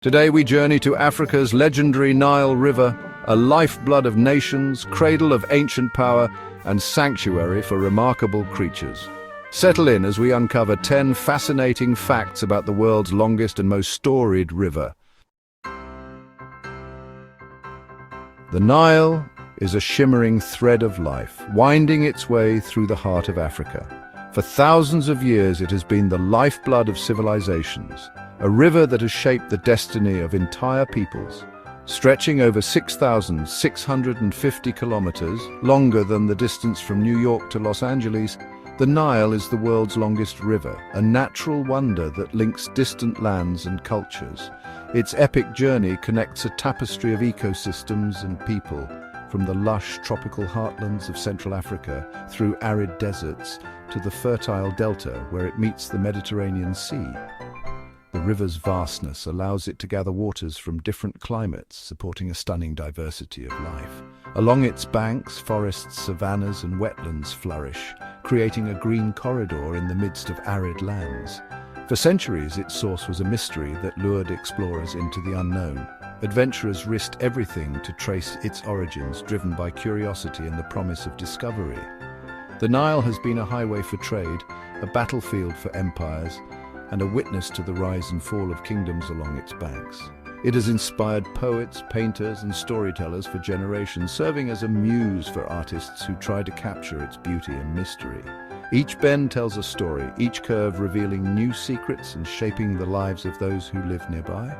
Today we journey to Africa's legendary Nile River, a lifeblood of nations, cradle of ancient power, and sanctuary for remarkable creatures. Settle in as we uncover 10 fascinating facts about the world's longest and most storied river. The Nile is a shimmering thread of life, winding its way through the heart of Africa. For thousands of years it has been the lifeblood of civilizations, a river that has shaped the destiny of entire peoples. Stretching over 6,650 kilometers, longer than the distance from New York to Los Angeles, the Nile is the world's longest river, a natural wonder that links distant lands and cultures. Its epic journey connects a tapestry of ecosystems and people, from the lush tropical heartlands of Central Africa through arid deserts to the fertile delta where it meets the Mediterranean Sea. The river's vastness allows it to gather waters from different climates, supporting a stunning diversity of life. Along its banks, forests, savannas and wetlands flourish, creating a green corridor in the midst of arid lands. For centuries, its source was a mystery that lured explorers into the unknown. Adventurers risked everything to trace its origins, driven by curiosity and the promise of discovery. The Nile has been a highway for trade, a battlefield for empires, and a witness to the rise and fall of kingdoms along its banks. It has inspired poets, painters, and storytellers for generations, serving as a muse for artists who try to capture its beauty and mystery. Each bend tells a story, each curve revealing new secrets and shaping the lives of those who live nearby.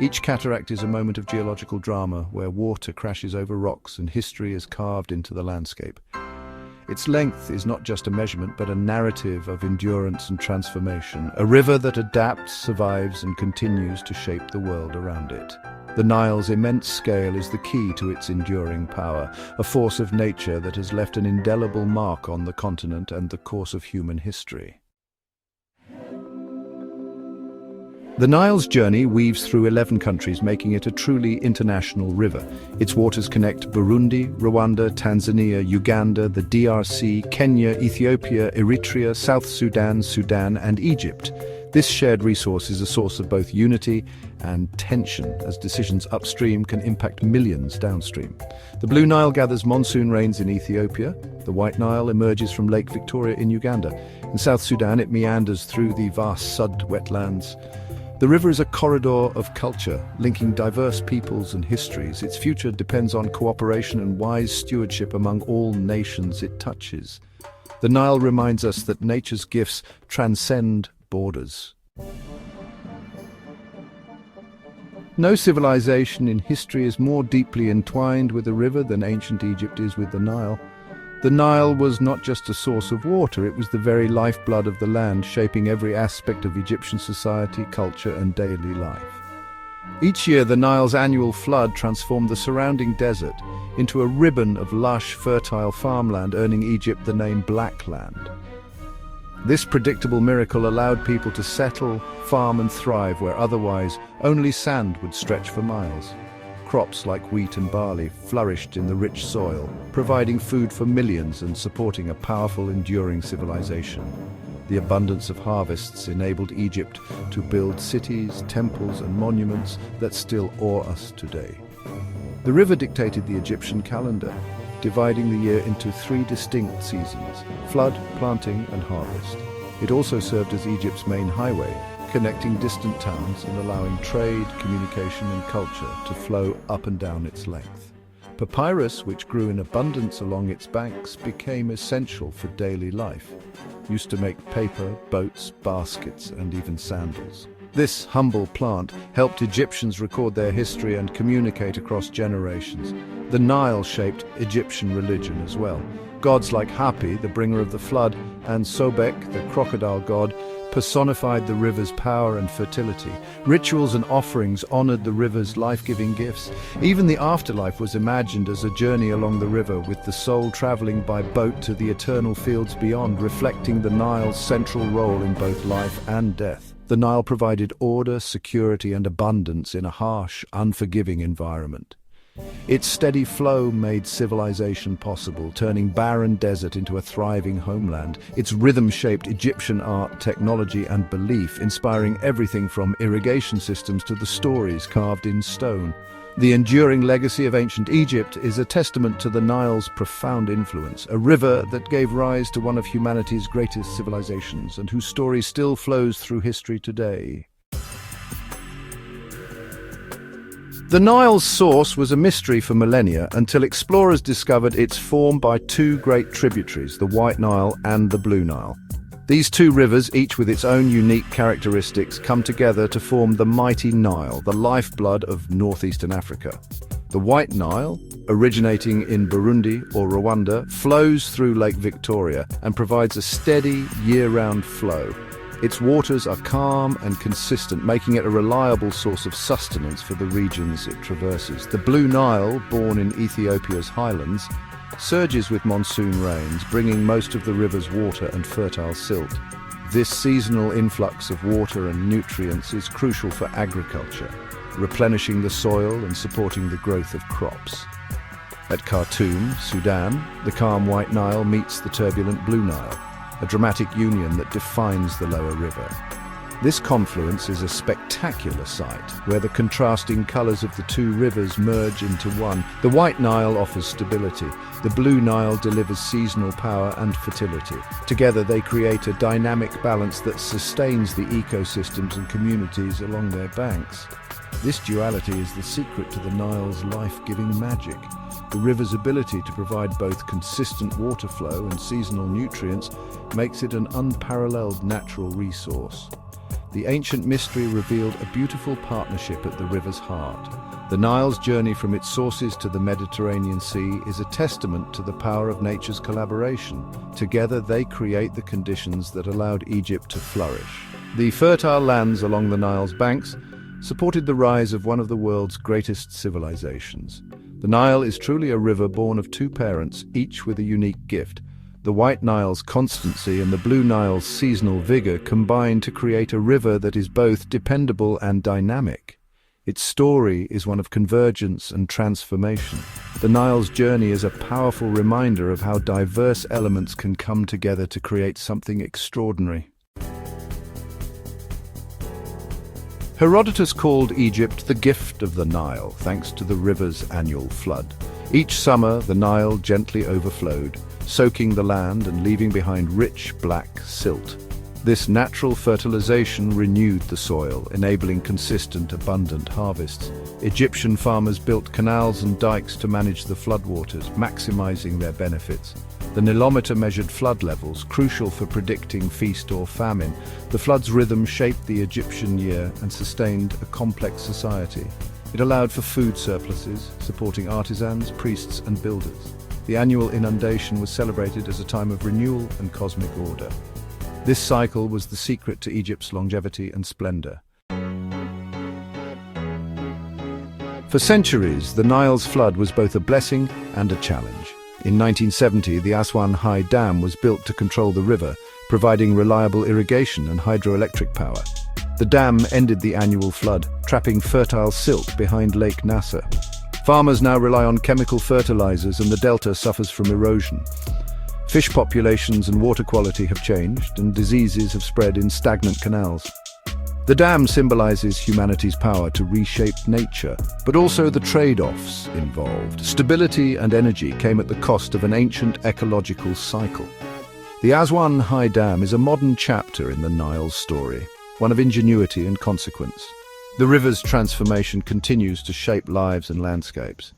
Each cataract is a moment of geological drama where water crashes over rocks and history is carved into the landscape. Its length is not just a measurement, but a narrative of endurance and transformation, a river that adapts, survives, and continues to shape the world around it. The Nile's immense scale is the key to its enduring power, a force of nature that has left an indelible mark on the continent and the course of human history. The Nile's journey weaves through 11 countries, making it a truly international river. Its waters connect Burundi, Rwanda, Tanzania, Uganda, the DRC, Kenya, Ethiopia, Eritrea, South Sudan, Sudan, and Egypt. This shared resource is a source of both unity and tension, as decisions upstream can impact millions downstream. The Blue Nile gathers monsoon rains in Ethiopia. The White Nile emerges from Lake Victoria in Uganda. In South Sudan, it meanders through the vast Sud wetlands. The river is a corridor of culture, linking diverse peoples and histories. Its future depends on cooperation and wise stewardship among all nations it touches. The Nile reminds us that nature's gifts transcend borders. No civilization in history is more deeply entwined with a river than ancient Egypt is with the Nile. The Nile was not just a source of water, it was the very lifeblood of the land, shaping every aspect of Egyptian society, culture, and daily life. Each year, the Nile's annual flood transformed the surrounding desert into a ribbon of lush, fertile farmland, earning Egypt the name Black Land. This predictable miracle allowed people to settle, farm, and thrive where otherwise only sand would stretch for miles. Crops like wheat and barley flourished in the rich soil, providing food for millions and supporting a powerful, enduring civilization. The abundance of harvests enabled Egypt to build cities, temples, and monuments that still awe us today. The river dictated the Egyptian calendar, dividing the year into 3 distinct seasons: flood, planting, and harvest. It also served as Egypt's main highway, connecting distant towns and allowing trade, communication and culture to flow up and down its length. Papyrus, which grew in abundance along its banks, became essential for daily life, used to make paper, boats, baskets and even sandals. This humble plant helped Egyptians record their history and communicate across generations. The Nile shaped Egyptian religion as well. Gods like Hapi, the bringer of the flood, and Sobek, the crocodile god, personified the river's power and fertility. Rituals and offerings honored the river's life-giving gifts. Even the afterlife was imagined as a journey along the river, with the soul traveling by boat to the eternal fields beyond, reflecting the Nile's central role in both life and death. The Nile provided order, security, and abundance in a harsh, unforgiving environment. Its steady flow made civilization possible, turning barren desert into a thriving homeland. Its rhythm-shaped Egyptian art, technology and belief, inspiring everything from irrigation systems to the stories carved in stone. The enduring legacy of ancient Egypt is a testament to the Nile's profound influence, a river that gave rise to one of humanity's greatest civilizations and whose story still flows through history today. The Nile's source was a mystery for millennia until explorers discovered its formed by two great tributaries, the White Nile and the Blue Nile. These two rivers, each with its own unique characteristics, come together to form the mighty Nile, the lifeblood of northeastern Africa. The White Nile, originating in Burundi or Rwanda, flows through Lake Victoria and provides a steady, year-round flow. Its waters are calm and consistent, making it a reliable source of sustenance for the regions it traverses. The Blue Nile, born in Ethiopia's highlands, surges with monsoon rains, bringing most of the river's water and fertile silt. This seasonal influx of water and nutrients is crucial for agriculture, replenishing the soil and supporting the growth of crops. At Khartoum, Sudan, the calm White Nile meets the turbulent Blue Nile, a dramatic union that defines the lower river. This confluence is a spectacular sight, where the contrasting colors of the two rivers merge into one. The White Nile offers stability, the Blue Nile delivers seasonal power and fertility. Together they create a dynamic balance that sustains the ecosystems and communities along their banks. This duality is the secret to the Nile's life-giving magic. The river's ability to provide both consistent water flow and seasonal nutrients makes it an unparalleled natural resource. The ancient mystery revealed a beautiful partnership at the river's heart. The Nile's journey from its sources to the Mediterranean Sea is a testament to the power of nature's collaboration. Together they create the conditions that allowed Egypt to flourish. The fertile lands along the Nile's banks supported the rise of one of the world's greatest civilizations. The Nile is truly a river born of two parents, each with a unique gift. The White Nile's constancy and the Blue Nile's seasonal vigor combine to create a river that is both dependable and dynamic. Its story is one of convergence and transformation. The Nile's journey is a powerful reminder of how diverse elements can come together to create something extraordinary. Herodotus called Egypt the gift of the Nile, thanks to the river's annual flood. Each summer, the Nile gently overflowed, soaking the land and leaving behind rich, black silt. This natural fertilization renewed the soil, enabling consistent, abundant harvests. Egyptian farmers built canals and dikes to manage the floodwaters, maximizing their benefits. The Nilometer measured flood levels, crucial for predicting feast or famine. The flood's rhythm shaped the Egyptian year and sustained a complex society. It allowed for food surpluses, supporting artisans, priests and builders. The annual inundation was celebrated as a time of renewal and cosmic order. This cycle was the secret to Egypt's longevity and splendor. For centuries, the Nile's flood was both a blessing and a challenge. In 1970, the Aswan High Dam was built to control the river, providing reliable irrigation and hydroelectric power. The dam ended the annual flood, trapping fertile silt behind Lake Nasser. Farmers now rely on chemical fertilizers and the delta suffers from erosion. Fish populations and water quality have changed, and diseases have spread in stagnant canals. The dam symbolizes humanity's power to reshape nature, but also the trade-offs involved. Stability and energy came at the cost of an ancient ecological cycle. The Aswan High Dam is a modern chapter in the Nile's story, one of ingenuity and consequence. The river's transformation continues to shape lives and landscapes.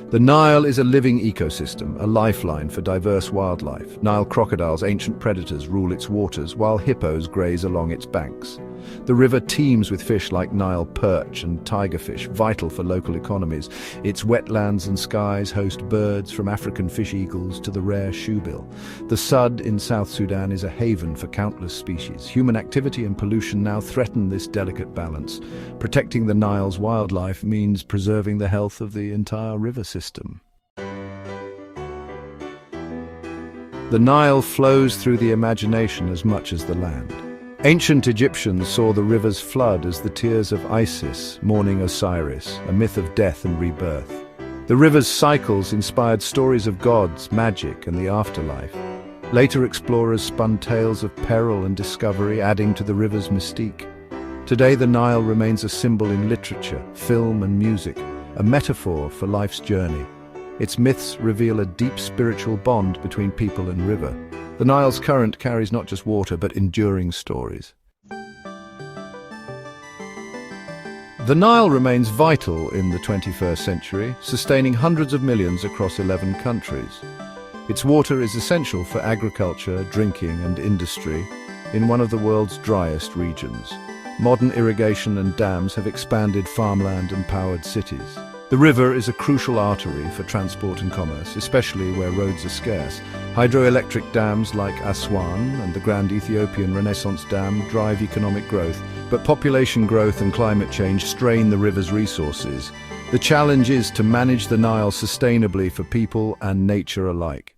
The Nile is a living ecosystem, a lifeline for diverse wildlife. Nile crocodiles, ancient predators, rule its waters, while hippos graze along its banks. The river teems with fish like Nile perch and tigerfish, vital for local economies. Its wetlands and skies host birds from African fish eagles to the rare shoebill. The Sud in South Sudan is a haven for countless species. Human activity and pollution now threaten this delicate balance. Protecting the Nile's wildlife means preserving the health of the entire river system. The Nile flows through the imagination as much as the land. Ancient Egyptians saw the river's flood as the tears of Isis mourning Osiris, a myth of death and rebirth. The river's cycles inspired stories of gods, magic, and the afterlife. Later explorers spun tales of peril and discovery, adding to the river's mystique. Today, the Nile remains a symbol in literature, film, and music, a metaphor for life's journey. Its myths reveal a deep spiritual bond between people and river. The Nile's current carries not just water, but enduring stories. The Nile remains vital in the 21st century, sustaining hundreds of millions across 11 countries. Its water is essential for agriculture, drinking, and industry in one of the world's driest regions. Modern irrigation and dams have expanded farmland and powered cities. The river is a crucial artery for transport and commerce, especially where roads are scarce. Hydroelectric dams like Aswan and the Grand Ethiopian Renaissance Dam drive economic growth, but population growth and climate change strain the river's resources. The challenge is to manage the Nile sustainably for people and nature alike.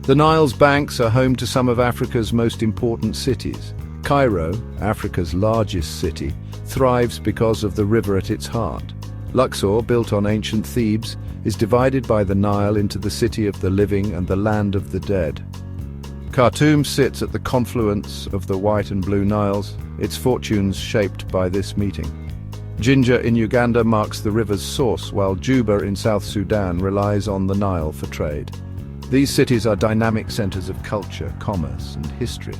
The Nile's banks are home to some of Africa's most important cities. Cairo, Africa's largest city, thrives because of the river at its heart. Luxor, built on ancient Thebes, is divided by the Nile into the city of the living and the land of the dead. Khartoum sits at the confluence of the White and Blue Niles, its fortunes shaped by this meeting. Jinja in Uganda marks the river's source, while Juba in South Sudan relies on the Nile for trade. These cities are dynamic centers of culture, commerce, and history.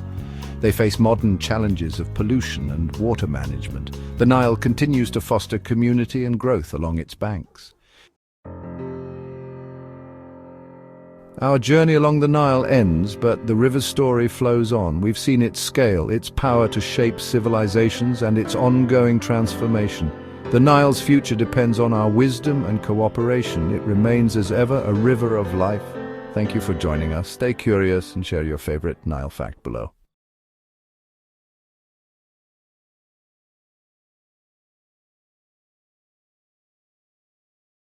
They face modern challenges of pollution and water management. The Nile continues to foster community and growth along its banks. Our journey along the Nile ends, but the river's story flows on. We've seen its scale, its power to shape civilizations, and its ongoing transformation. The Nile's future depends on our wisdom and cooperation. It remains as ever a river of life. Thank you for joining us. Stay curious and share your favorite Nile fact below.